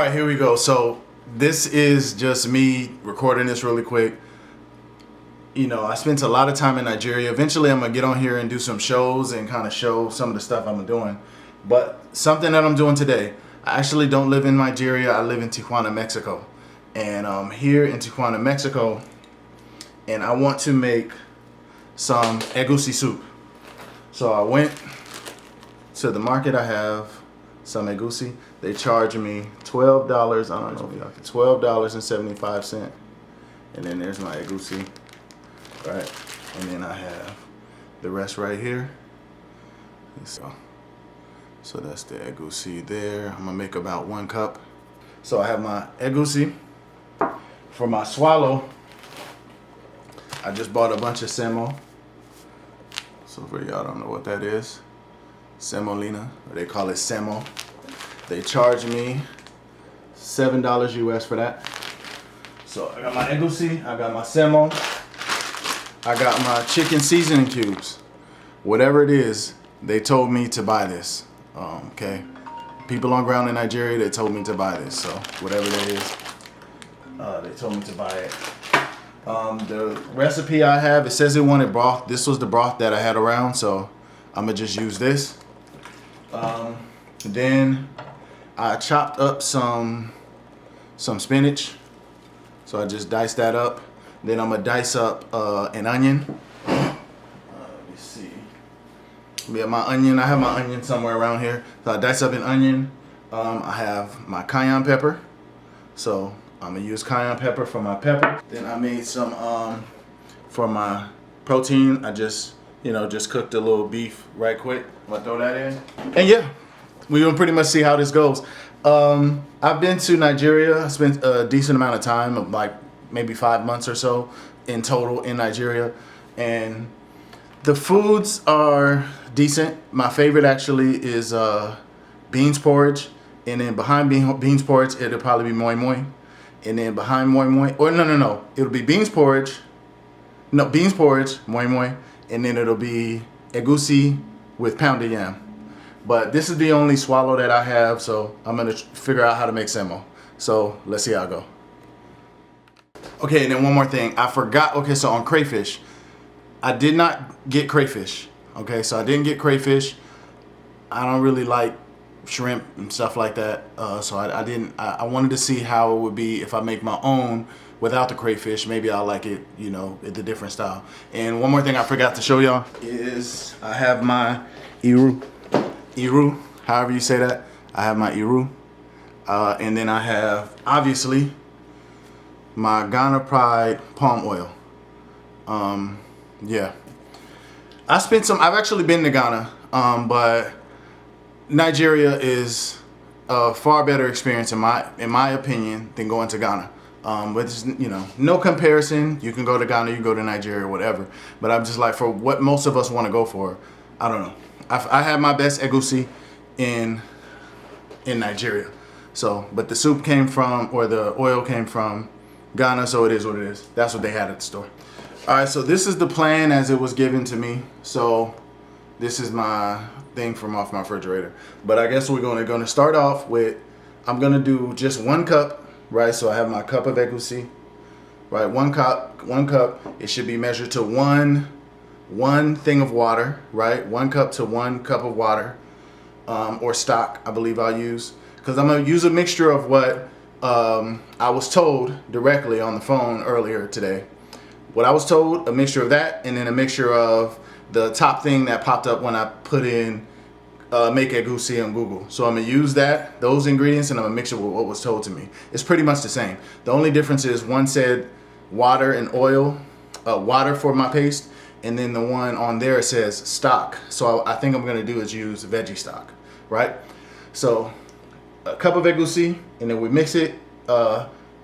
right, here we go. So this is just me recording this really quick. You know, I spent a lot of time in Nigeria. Eventually, I'm gonna get on here and do some shows and kind of show some of the stuff I'm doing. But something that I'm doing today, I actually don't live in Nigeria. I live in Tijuana, Mexico. And I'm here in Tijuana, Mexico, and I want to make some Egusi soup. So I went to the market. I have some Egusi. They charge me $12. I don't know, $12.75. And then there's my Egusi, right? And then I have the rest right here. So that's the Egusi there. I'm gonna make about 1 cup. So I have my Egusi. For my swallow, I just bought a bunch of semo. So for y'all don't know what that is, semolina, or they call it semo. They charge me $7 US for that. So I got my Egusi, I got my semo, I got my chicken seasoning cubes. Whatever it is, they told me to buy this. Okay, people on ground in Nigeria, they told me to buy this. So whatever that is, they told me to buy it. The recipe I have, it says it wanted broth. This was the broth that I had around, so I'm gonna just use this. Then I chopped up some spinach, so I just diced that up. Then I'm gonna dice up an onion. Let me see. Yeah, my onion. I have my onion somewhere around here. So I dice up an onion. I have my cayenne pepper, so I'm gonna use cayenne pepper for my pepper. Then I made some for my protein. I just cooked a little beef right quick. I'm gonna throw that in. And yeah, we're gonna pretty much see how this goes. I've been to Nigeria. I spent a decent amount of time, like maybe 5 months or so in total in Nigeria. And the foods are decent. My favorite actually is beans porridge. And then behind beans porridge, it'll probably be moi moi. And then behind moi moi, or no, it'll be beans porridge. No, beans porridge, moi moi, and then it'll be Egusi with pounded yam. But this is the only swallow that I have, so I'm gonna figure out how to make semo. So let's see how I go. Okay, and then one more thing, I forgot. Okay, so on crayfish, I did not get crayfish. Okay, so I didn't get crayfish. I don't really like shrimp and stuff like that, so I didn't. I wanted to see how it would be if I make my own without the crayfish. Maybe I'll like it, you know, the different style. And one more thing I forgot to show y'all is I have my iru, however you say that. I have my iru, and then I have obviously my Ghana Pride palm oil. Yeah, I've actually been to Ghana, but Nigeria is a far better experience in my opinion than going to Ghana. But it's, you know, no comparison. You can go to Ghana, you can go to Nigeria, whatever. But I'm just like, for what most of us want to go for, I don't know. I had my best Egusi in Nigeria. So, but the soup came from, or the oil came from Ghana, so it is what it is. That's what they had at the store. All right, so this is the plan as it was given to me. So this is my thing from off my refrigerator. But I guess we're gonna start off with, I'm gonna do just 1 cup, right? So I have my cup of Egusi, right? 1 cup. It should be measured to one thing of water, right? 1 cup to 1 cup of water, or stock, I believe I'll use, because I'm gonna use a mixture of what I was told directly on the phone earlier today. What I was told, a mixture of that, and then a mixture of the top thing that popped up when I put in make Egusi on Google. So I'm gonna use those ingredients, and I'm gonna mix it with what was told to me. It's pretty much the same. The only difference is one said water and oil, water for my paste, and then the one on there says stock. So I think I'm gonna do is use veggie stock, right? So a cup of Egusi, and then we mix it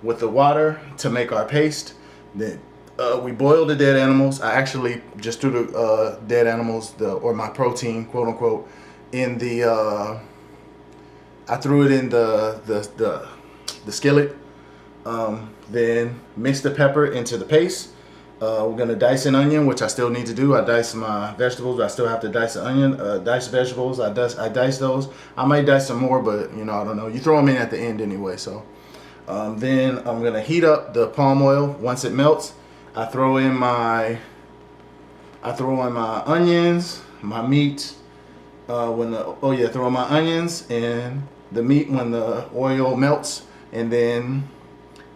with the water to make our paste. Then we boil the dead animals. I actually just threw the dead animals, or my protein, quote unquote, in the. I threw it in the skillet. Then mix the pepper into the paste, We're gonna dice an onion, which I still need to do. I dice my vegetables, but I still have to dice an onion. Dice vegetables, I dice those. I might dice some more, but you know, I don't know. You throw them in at the end anyway. So then I'm gonna heat up the palm oil. Once it melts, I throw in my onions, my meat. Throw in my onions and the meat when the oil melts, and then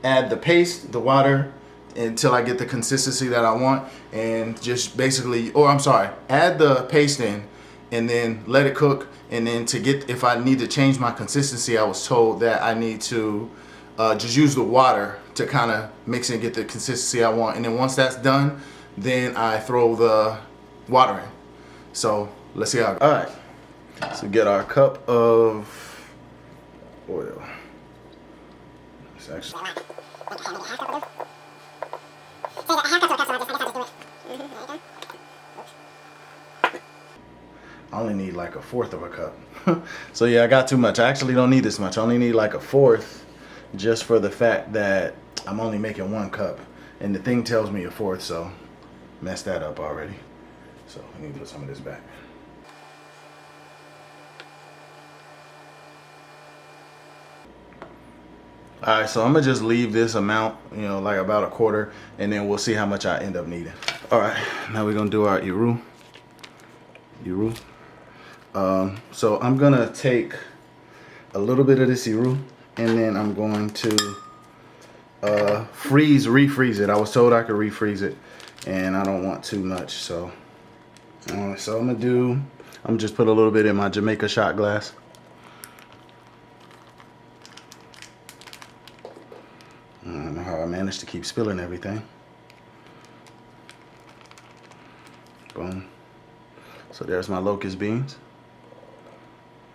add the paste, the water, until I get the consistency that I want, and just basically, add the paste in and then let it cook. And then if I need to change my consistency, I was told that I need to just use the water to kind of mix and get the consistency I want. And then once that's done, then I throw the water in. So let's see how. All right, so get our cup of oil. It's actually. I only need like 1/4 of a cup. So yeah, I got too much. I actually don't need this much. I only need like 1/4, just for the fact that I'm only making 1 cup. And the thing tells me 1/4, so messed that up already. So I need to put some of this back. Alright, so I'm gonna just leave this amount, you know, like about 1/4, and then we'll see how much I end up needing. Alright, now we're gonna do our iru. So I'm gonna take a little bit of this iru, and then I'm going to refreeze it. I was told I could refreeze it, and I don't want too much, so I'm just put a little bit in my Jamaica shot glass. I don't know how I managed to keep spilling everything. Boom. So there's my locust beans.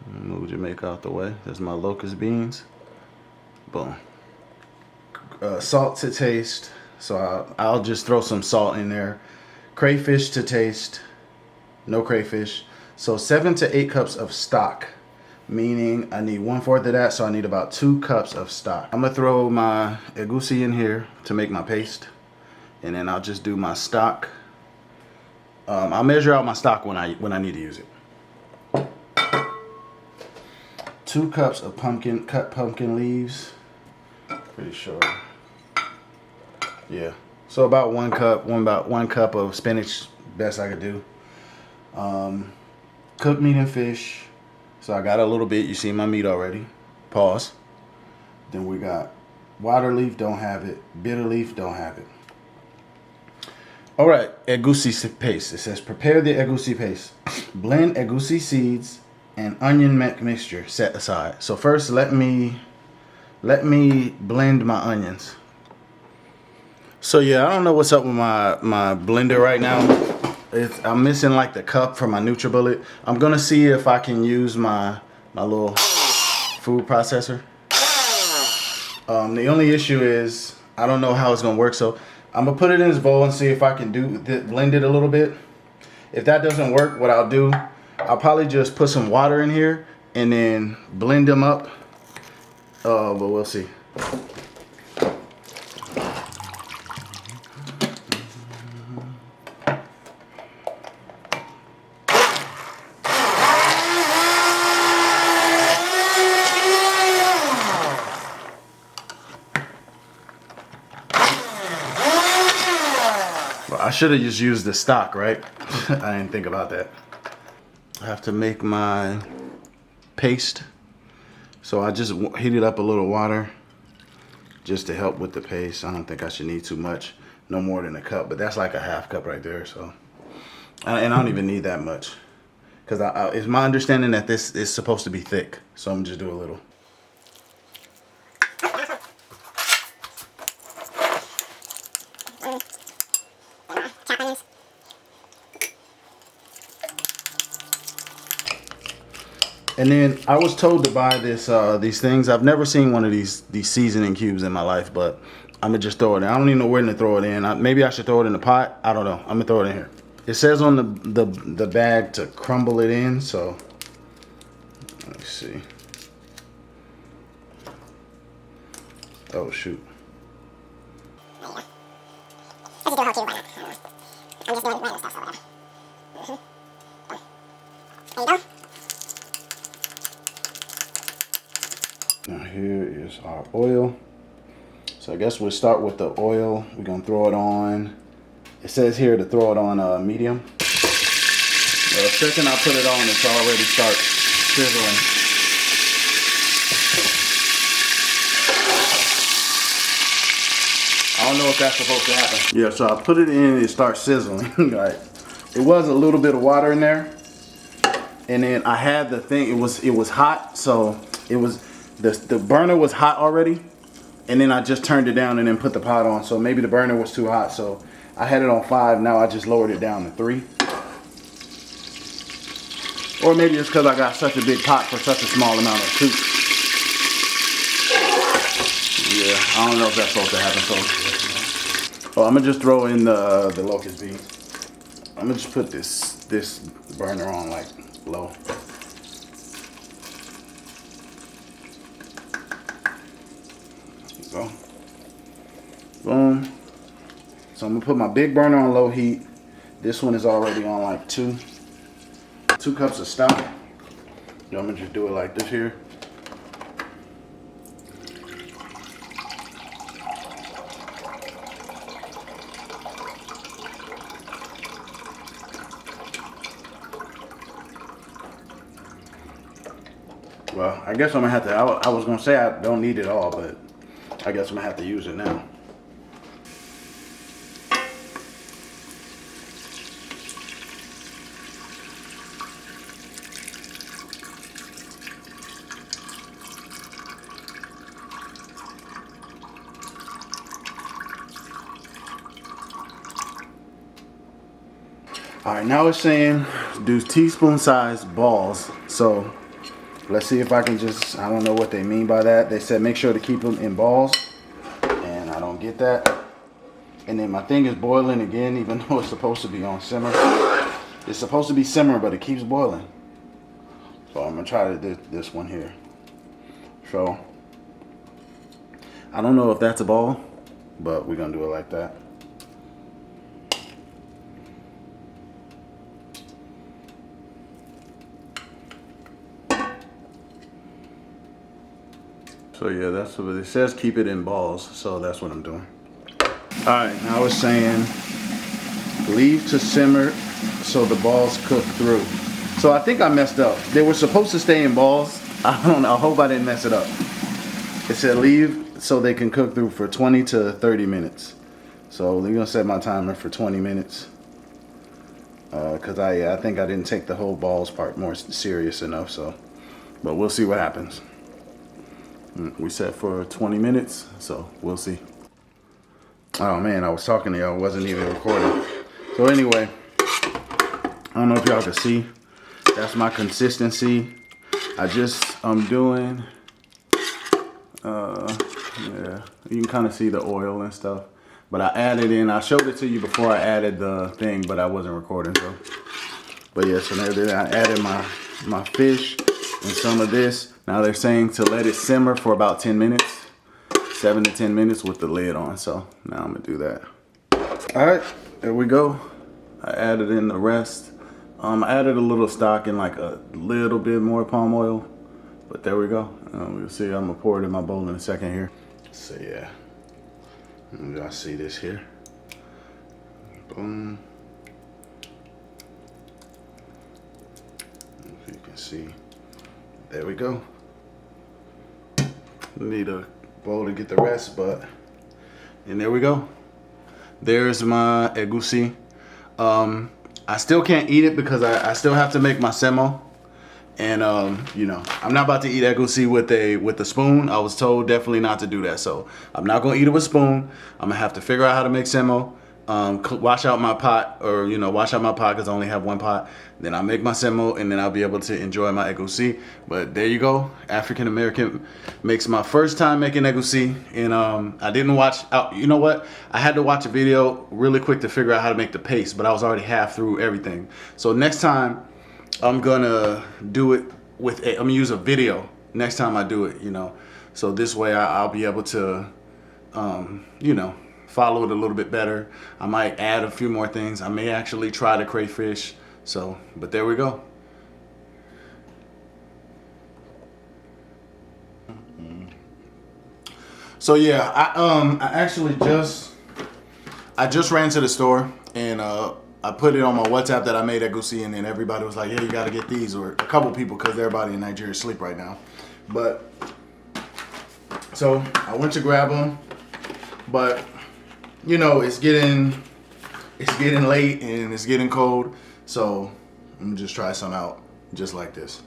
Move Jamaica out the way. There's my locust beans. Boom. Salt to taste. So I'll just throw some salt in there. Crayfish to taste. No crayfish. So 7 to 8 cups of stock. Meaning I need 1/4 of that, so I need about 2 cups of stock. I'm gonna throw my egusi in here to make my paste, and then I'll just do my stock. I'll measure out my stock when I need to use it. 2 cups of cut pumpkin leaves. Pretty sure. Yeah. So about 1 cup of spinach, best I could do. Cooked meat and fish. So I got a little bit. You see my meat already. Pause. Then we got water leaf, don't have it. Bitter leaf, don't have it. All right, egusi paste. It says prepare the egusi paste. Blend egusi seeds and onion mixture set aside. So first, let me blend my onions. So yeah, I don't know what's up with my blender right now. I'm missing like the cup for my NutriBullet. I'm gonna see if I can use my little food processor. The only issue is I don't know how it's gonna work, so I'm gonna put it in this bowl and see if I can blend it a little bit. If that doesn't work, what I'll do, I'll probably just put some water in here and then blend them up. But we'll see. I should have just used the stock, right? I didn't think about that. I have to make my paste. So I just heated up a little water just to help with the paste. I don't think I should need too much, no more than a cup, but that's like a 1/2 cup right there. So, and I don't even need that much, because it's my understanding that this is supposed to be thick. So I'm just do a little. And then I was told to buy these things. I've never seen one of these seasoning cubes in my life, but I'm gonna just throw it in. I don't even know where to throw it in. Maybe I should throw it in the pot. I don't know. I'm gonna throw it in here. It says on the bag to crumble it in, so let me see. Oh shoot. oil. So I guess we'll start with the oil. We're gonna throw it on. It says here to throw it on medium. The second I put it on, it's already start sizzling. I don't know if that's supposed to happen. Yeah, so I put it in, it starts sizzling. Right. It was a little bit of water in there. And then I had the thing, it was hot, so it was, the burner was hot already. And then I just turned it down and then put the pot on. So maybe the burner was too hot, so I had it on 5, now I just lowered it down to 3. Or maybe it's because I got such a big pot for such a small amount of soup. Yeah, I don't know if that's supposed to happen, so. I'm gonna just throw in the locust beans. I'm gonna just put this burner on like low. Go. Boom. So I'm gonna put my big burner on low heat. This one is already on like 2 cups of stock. I'm gonna just do it like this here. Well, I guess I'm gonna have to, I was gonna say I don't need it all, but I guess I'm gonna have to use it now. All right, now it's saying do teaspoon size balls. So let's see if I can just, I don't know what they mean by that. They said make sure to keep them in balls, and I don't get that. And then my thing is boiling again, even though it's supposed to be on simmer. It's supposed to be simmer, but it keeps boiling. So I'm gonna try this one here. So I don't know if that's a ball, but we're gonna do it like that. So yeah, that's what it says, keep it in balls, so that's what I'm doing. All right, now it's saying leave to simmer so the balls cook through. So I think I messed up. They were supposed to stay in balls. I don't know, I hope I didn't mess it up. It said leave so they can cook through for 20 to 30 minutes. So they're gonna set my timer for 20 minutes. Cause I think I didn't take the whole balls part more serious enough, so, but we'll see what happens. We set for 20 minutes, so we'll see. Oh man, I was talking to y'all, wasn't even recording. So anyway, I don't know if y'all can see. That's my consistency. I'm doing, yeah, you can kind of see the oil and stuff. But I added in, I showed it to you before I added the thing, but I wasn't recording, so. But yeah, so now I added my fish and some of this. Now they're saying to let it simmer for about 10 minutes, 7 to 10 minutes with the lid on. So now I'm gonna do that. All right, there we go. I added in the rest. I added a little stock and like a little bit more palm oil, but there we go. We'll see, I'm gonna pour it in my bowl in a second here. So yeah, y'all see this here. Boom. If you can see, there we go. Need a bowl to get the rest, and there we go. There's my egusi. I still can't eat it because I still have to make my semo. And you know, I'm not about to eat egusi with a spoon. I was told definitely not to do that. So I'm not gonna eat it with a spoon. I'm gonna have to figure out how to make semo. Wash out my pot, or you know, wash out my pot because I only have one pot. Then I'll make my semo, and then I'll be able to enjoy my egusi. But there you go, African American makes my first time making egusi, and I didn't watch. You know what? I had to watch a video really quick to figure out how to make the paste, but I was already half through everything. So next time I'm gonna do it with. I'm gonna use a video next time I do it. You know, so this way I'll be able to, you know, follow it a little bit better. I might add a few more things. I may actually try the crayfish. So, but there we go. So yeah, I actually just ran to the store and I put it on my WhatsApp that I made Egusi, and then everybody was like, "Yeah, you got to get these," or a couple people because everybody in Nigeria is asleep right now. But so I went to grab them, but you know it's getting late and it's getting cold, so I'm gonna just try some out just like this.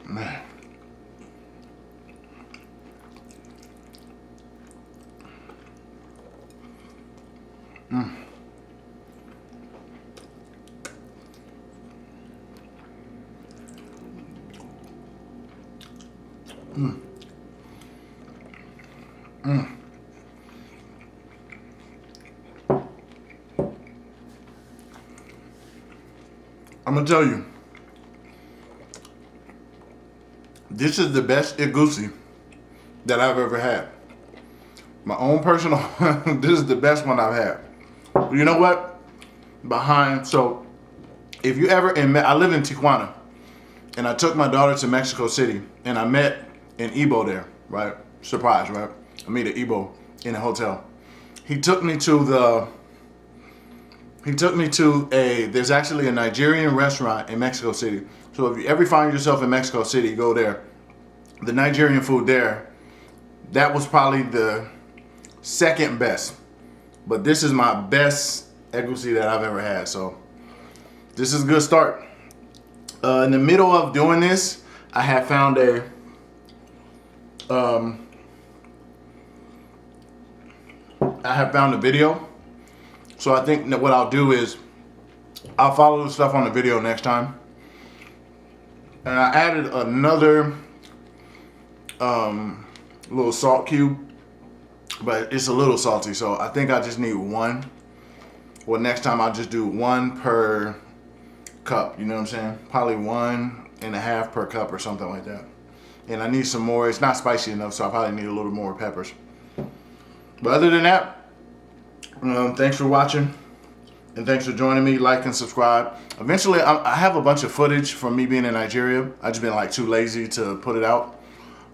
Man. I'm gonna tell you, this is the best Egusi that I've ever had. My own personal, this is the best one I've had. You know what? So if you ever, I live in Tijuana, and I took my daughter to Mexico City, and I met an Igbo there, right? Surprise, right? I meet an Igbo in a hotel. He took me to there's actually a Nigerian restaurant in Mexico City. So if you ever find yourself in Mexico City, go there. The Nigerian food there, that was probably the second best. But this is my best Egusi that I've ever had. So this is a good start. In the middle of doing this, I have found a video. So I think that what I'll do is I'll follow the stuff on the video next time. And I added another little salt cube, but it's a little salty, so I think I just need one. Well, next time I'll just do one per cup, you know what I'm saying? Probably 1.5 per cup or something like that. And I need some more. It's not spicy enough, so I probably need a little more peppers. But other than that, thanks for watching, and thanks for joining me. Like and subscribe. Eventually, I have a bunch of footage from me being in Nigeria. I just been like too lazy to put it out.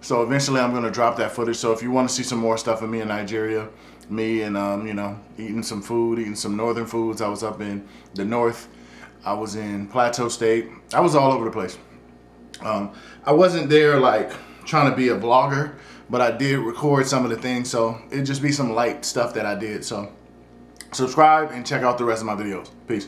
So eventually, I'm gonna drop that footage. So if you want to see some more stuff of me in Nigeria, me and you know, eating some food, eating some northern foods. I was up in the north. I was in Plateau State. I was all over the place. I wasn't there like trying to be a vlogger, but I did record some of the things. So it'd just be some light stuff that I did. So subscribe and check out the rest of my videos. Peace.